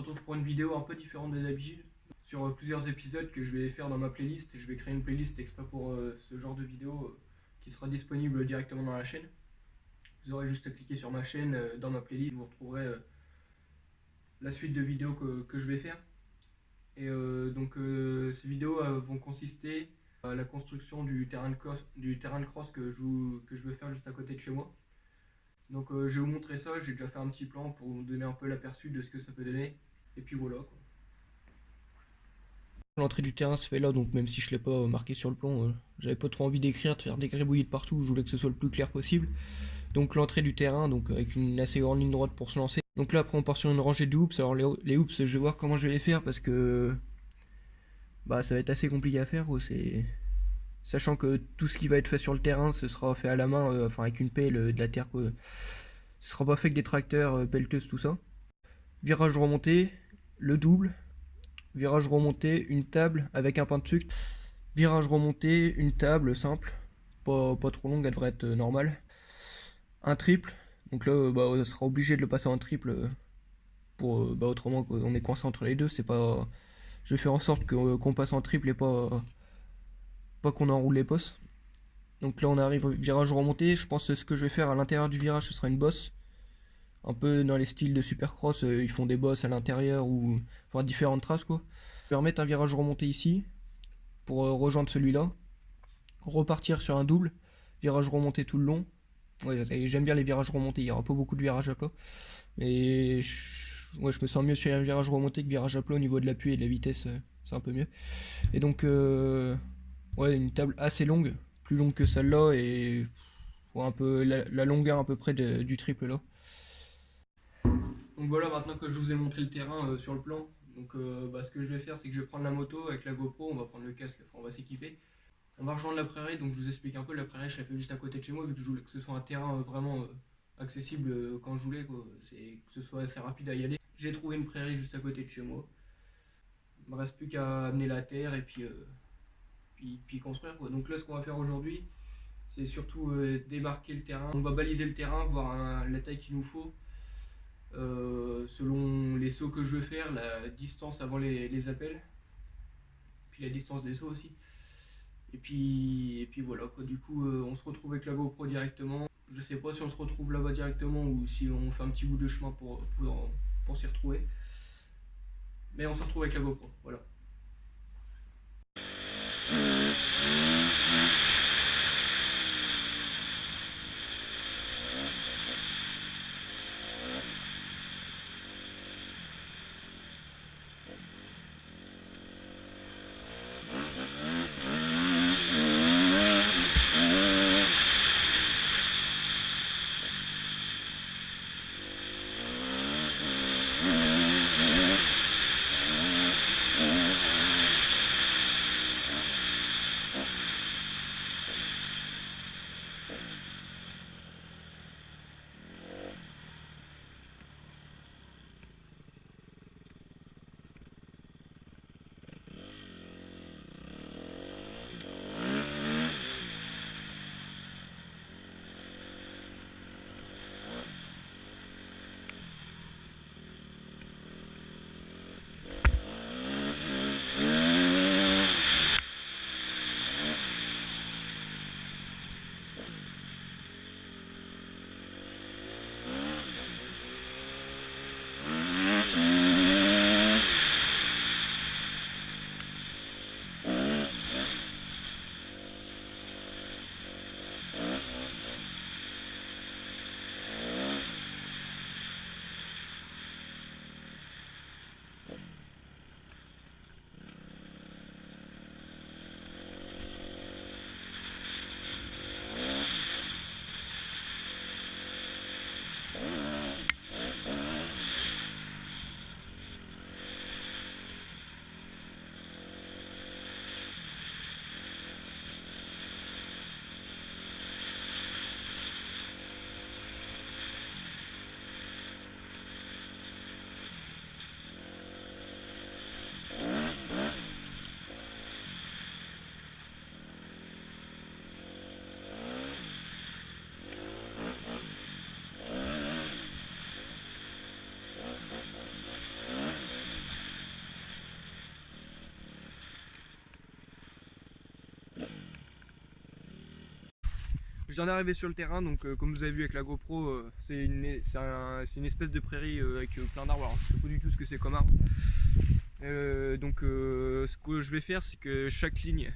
retrouve pour une vidéo un peu différente de d'habitude, sur plusieurs épisodes que je vais faire dans ma playlist. Je vais créer une playlist exprès pour ce genre de vidéo qui sera disponible directement dans la chaîne. Vous aurez juste à cliquer sur ma chaîne, dans ma playlist, vous retrouverez la suite de vidéos que je vais faire. Et ces vidéos vont consister à la construction du terrain de cross que je veux faire juste à côté de chez moi. Donc je vais vous montrer ça, j'ai déjà fait un petit plan pour vous donner un peu l'aperçu de ce que ça peut donner. Et puis voilà quoi. L'entrée du terrain se fait là, donc même si je ne l'ai pas marqué sur le plan, j'avais pas trop envie d'écrire, de faire des gribouillis de partout, je voulais que ce soit le plus clair possible. Donc l'entrée du terrain, donc avec une assez grande ligne droite pour se lancer. Donc là après on part sur une rangée de hoops, alors les hoops je vais voir comment je vais les faire parce que bah ça va être assez compliqué à faire, c'est... Sachant que tout ce qui va être fait sur le terrain, ce sera fait à la main, enfin avec une pelle, de la terre, quoi. Ce sera pas fait avec des tracteurs, pelleteuses, tout ça. Virage remonté, le double. Virage remonté, une table avec un pain de sucre. Virage remonté, une table simple. Pas trop longue, elle devrait être normale. Un triple. Donc là, bah, on sera obligé de le passer en triple pour bah, autrement on est coincé entre les deux. C'est pas. Je vais faire en sorte qu'on passe en triple et pas qu'on enroule les postes. Donc là on arrive au virage remonté, je pense que ce que je vais faire à l'intérieur du virage ce sera une bosse. Un peu dans les styles de Supercross, ils font des bosses à l'intérieur ou enfin différentes traces quoi. Je vais remettre un virage remonté ici pour rejoindre celui-là. Repartir sur un double, virage remonté tout le long. Ouais, j'aime bien les virages remontés, il n'y aura pas beaucoup de virages à plat. Mais ouais, je me sens mieux sur un virage remonté que virage à plat au niveau de l'appui et de la vitesse, c'est un peu mieux. Et donc ouais, une table assez longue, plus longue que celle-là et un peu la longueur à peu près du triple là. Donc voilà, maintenant que je vous ai montré le terrain sur le plan, donc ce que je vais faire c'est que je vais prendre la moto avec la GoPro, on va prendre le casque, enfin, on va s'équiper. On va rejoindre la prairie, donc je vous explique un peu, la prairie je la fais juste à côté de chez moi vu que je voulais que ce soit un terrain vraiment accessible quand je voulais, quoi. Que ce soit assez rapide à y aller. J'ai trouvé une prairie juste à côté de chez moi. Il me reste plus qu'à amener la terre et puis construire, quoi. Donc là ce qu'on va faire aujourd'hui, c'est surtout démarquer le terrain. On va baliser le terrain, voir la taille qu'il nous faut. Selon les sauts que je veux faire, la distance avant les appels, puis la distance des sauts aussi. Et puis voilà quoi, du coup on se retrouve avec la GoPro directement. Je sais pas si on se retrouve là-bas directement ou si on fait un petit bout de chemin pour s'y retrouver. Mais on se retrouve avec la GoPro, voilà. viens d'arriver sur le terrain, donc comme vous avez vu avec la GoPro, c'est une espèce de prairie avec plein d'arbres. Alors je sais pas du tout ce que c'est comme arbre. Ce que je vais faire, c'est que chaque ligne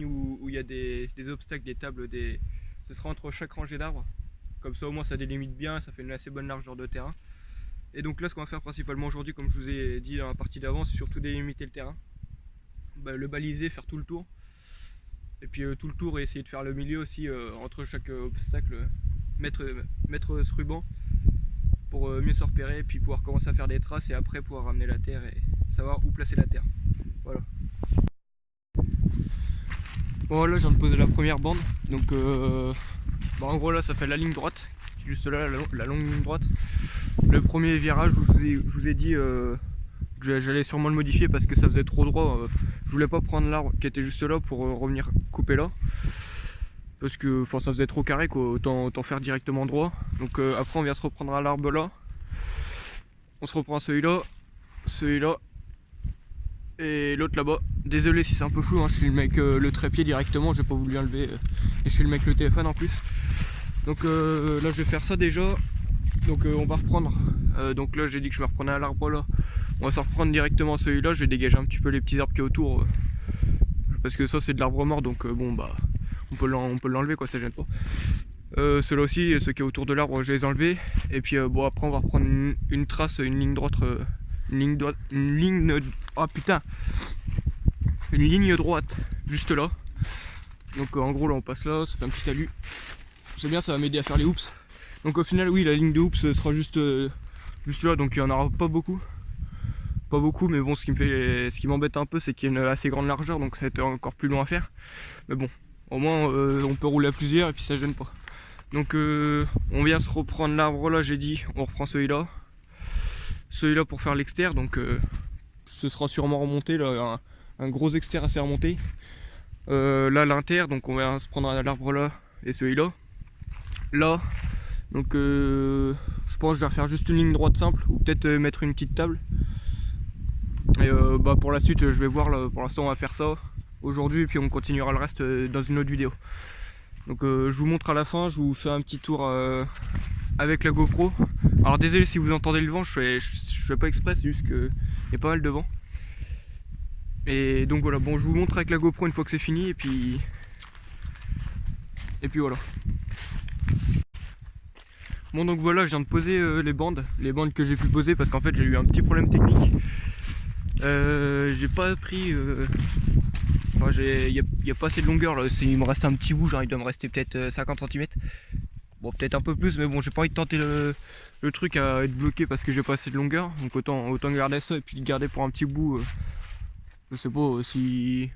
où il y a des obstacles, des tables, ce sera entre chaque rangée d'arbres. Comme ça au moins ça délimite bien, ça fait une assez bonne largeur de terrain. Et donc là ce qu'on va faire principalement aujourd'hui, comme je vous ai dit dans la partie d'avant, c'est surtout délimiter le terrain. Le baliser, faire tout le tour. Et puis tout le tour et essayer de faire le milieu aussi entre chaque obstacle. Mettre ce ruban pour mieux se repérer et puis pouvoir commencer à faire des traces et après pouvoir ramener la terre et savoir où placer la terre. Voilà. Bon là je viens de poser la première bande. Donc en gros là ça fait la ligne droite. Juste là la longue ligne droite. Le premier virage je vous ai dit que j'allais sûrement le modifier parce que ça faisait trop droit. Je voulais pas prendre l'arbre qui était juste là pour revenir couper là. Parce que ça faisait trop carré quoi, autant faire directement droit. Donc après on vient se reprendre à l'arbre là. On se reprend à celui-là et l'autre là-bas. Désolé si c'est un peu flou, hein, je filme avec le trépied directement, j'ai pas voulu enlever et je filme avec le téléphone en plus. Donc là je vais faire ça déjà. Donc on va reprendre. Donc là j'ai dit que je me reprenais à l'arbre là. On va se reprendre directement à celui-là, je vais dégager un petit peu les petits arbres qui est autour. Parce que ça c'est de l'arbre mort donc bon bah on peut l'enlever quoi, ça gêne pas. Ceux-là aussi, ceux qui est autour de l'arbre, je vais les enlever. Et puis bon après on va reprendre une trace, une ligne droite, une ligne droite, juste là. Donc en gros là on passe là, ça fait un petit talus. C'est bien, ça va m'aider à faire les hoops. Donc au final oui la ligne de hoops sera juste là, donc il n'y en aura pas beaucoup. Pas beaucoup, mais bon ce qui m'embête un peu c'est qu'il y a une assez grande largeur, donc ça va être encore plus long à faire. Mais bon, au moins on peut rouler à plusieurs et puis ça gêne pas. Donc on vient se reprendre l'arbre là, j'ai dit, on reprend celui-là. Celui-là pour faire l'extérieur, donc ce sera sûrement remonté, là, un gros extérieur assez remonté. Là l'inter, donc on va se prendre à l'arbre là et celui-là. Là, donc je pense que je vais refaire juste une ligne droite simple, ou peut-être mettre une petite table. Et pour la suite je vais voir, là, pour l'instant on va faire ça aujourd'hui et puis on continuera le reste dans une autre vidéo. Donc je vous montre à la fin, je vous fais un petit tour avec la GoPro. Alors désolé si vous entendez le vent, je fais pas exprès, c'est juste qu'il y a pas mal de vent. Et donc voilà, bon je vous montre avec la GoPro une fois que c'est fini et puis voilà. Bon donc voilà, je viens de poser les bandes que j'ai pu poser parce qu'en fait j'ai eu un petit problème technique. J'ai pas pris... il n'y a pas assez de longueur là, il me reste un petit bout, genre il doit me rester peut-être 50 cm. Bon peut-être un peu plus, mais bon j'ai pas envie de tenter le truc à être bloqué parce que j'ai pas assez de longueur. Donc autant garder ça et puis le garder pour un petit bout. Je sais pas si...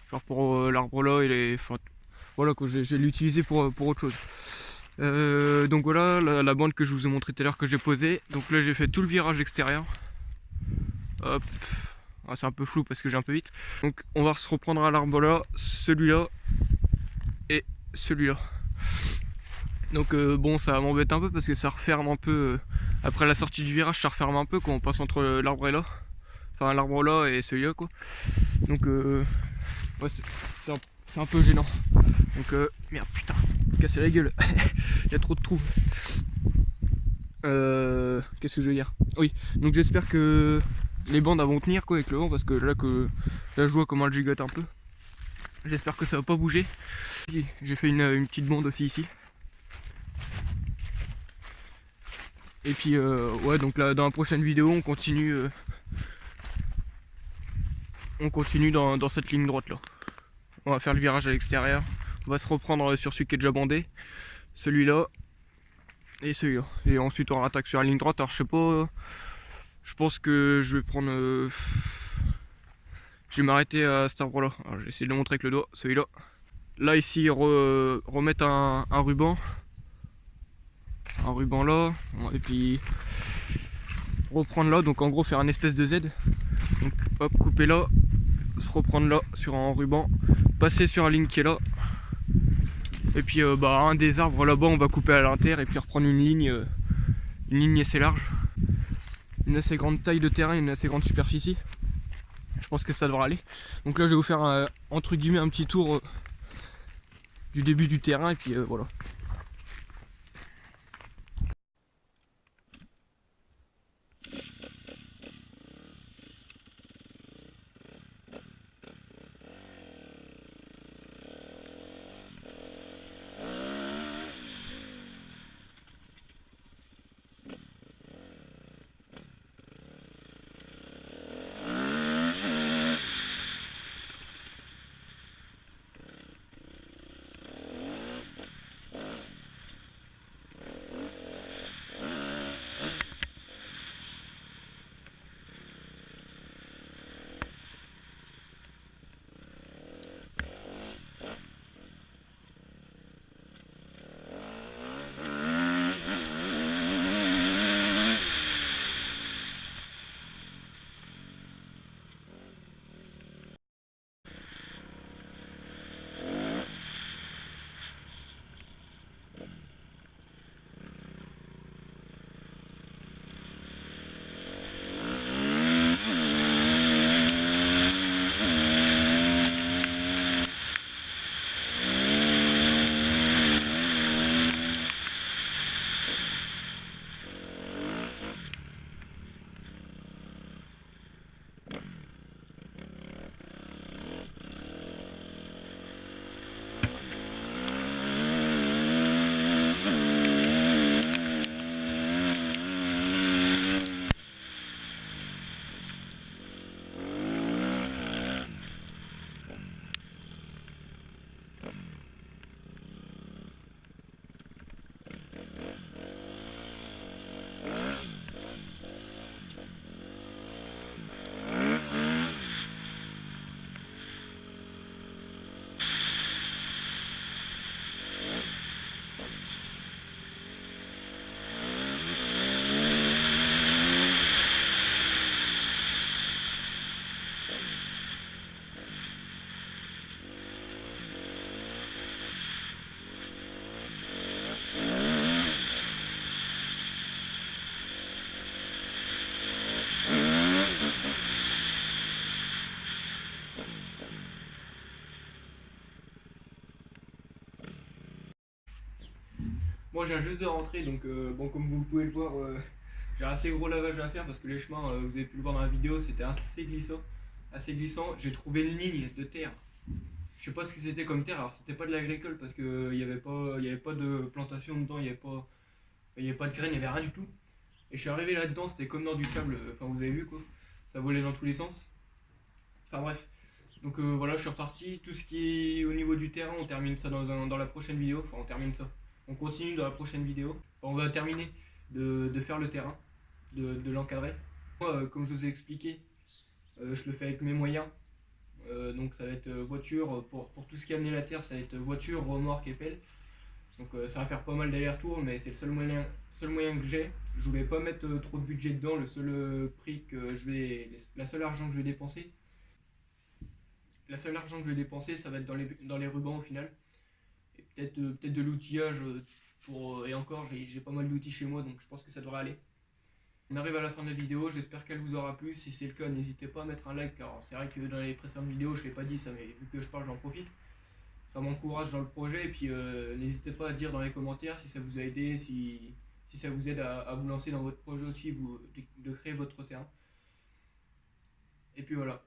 Genre pour l'arbre là, voilà quoi, j'ai l'utilisé pour autre chose. Donc voilà la bande que je vous ai montré tout à l'heure que j'ai posée. Donc là j'ai fait tout le virage extérieur. Hop. Ah, c'est un peu flou parce que j'ai un peu vite. Donc on va se reprendre à l'arbre là, celui-là et celui-là. Donc bon ça m'embête un peu parce que ça referme un peu. Après la sortie du virage ça referme un peu quand on passe entre l'arbre et là. Enfin l'arbre là et celui-là quoi. Donc ouais, c'est un peu gênant. Donc merde putain, casser la gueule. Il y a trop de trous. Qu'est-ce que je veux dire? Oui, donc j'espère que les bandes vont tenir quoi avec le vent parce que là je vois comment elle gigote un peu. J'espère que ça va pas bouger. J'ai fait une petite bande aussi ici. Et puis ouais donc là dans la prochaine vidéo on continue dans cette ligne droite là. On va faire le virage à l'extérieur. On va se reprendre sur celui qui est déjà bandé. Celui-là. Et celui-là. Et ensuite on rattaque sur la ligne droite. Alors je sais pas. Je pense que je vais prendre... je vais m'arrêter à cet arbre là. Alors je vais essayer de le montrer avec le doigt. Celui-là. Là ici remettre un ruban. Un ruban là. Et puis reprendre là. Donc en gros faire un espèce de Z. Donc hop, couper là. Se reprendre là sur un ruban. Passer sur la ligne qui est là. Et puis un des arbres là-bas on va couper à l'inter et puis reprendre une ligne assez large. Une assez grande taille de terrain, une assez grande superficie. Je pense que ça devra aller. Donc là je vais vous faire entre guillemets un petit tour du début du terrain, et puis voilà. Moi, je viens juste de rentrer, donc bon, comme vous pouvez le voir, j'ai un assez gros lavage à faire parce que les chemins, vous avez pu le voir dans la vidéo, c'était assez glissant. Assez glissant. J'ai trouvé une ligne de terre. Je sais pas ce que c'était comme terre. Alors, c'était pas de l'agricole parce que il y avait pas de plantation dedans, il y avait pas de graines, il y avait rien du tout. Et je suis arrivé là-dedans, c'était comme dans du sable. Enfin, vous avez vu quoi. Ça volait dans tous les sens. Enfin bref. Donc voilà, je suis reparti. Tout ce qui est au niveau du terrain, on termine ça dans la prochaine vidéo. Enfin, on termine ça. On continue dans la prochaine vidéo. Enfin, on va terminer de faire le terrain, de l'encadrer. Moi, comme je vous ai expliqué, je le fais avec mes moyens. Donc ça va être voiture, pour tout ce qui est amener la terre, ça va être voiture, remorque et pelle. Donc ça va faire pas mal d'allers-retours, mais c'est le seul moyen que j'ai. Je voulais pas mettre trop de budget dedans. Le seul prix que la seule argent que je vais dépenser, la seule argent que je vais dépenser, ça va être dans les rubans au final. Et peut-être de l'outillage et encore, j'ai pas mal d'outils chez moi, donc je pense que ça devrait aller. On arrive à la fin de la vidéo, j'espère qu'elle vous aura plu. Si c'est le cas, n'hésitez pas à mettre un like, car c'est vrai que dans les précédentes vidéos, je ne l'ai pas dit ça, mais vu que je parle, j'en profite. Ça m'encourage dans le projet, et puis n'hésitez pas à dire dans les commentaires si ça vous a aidé, si ça vous aide à vous lancer dans votre projet aussi, de créer votre terrain. Et puis voilà.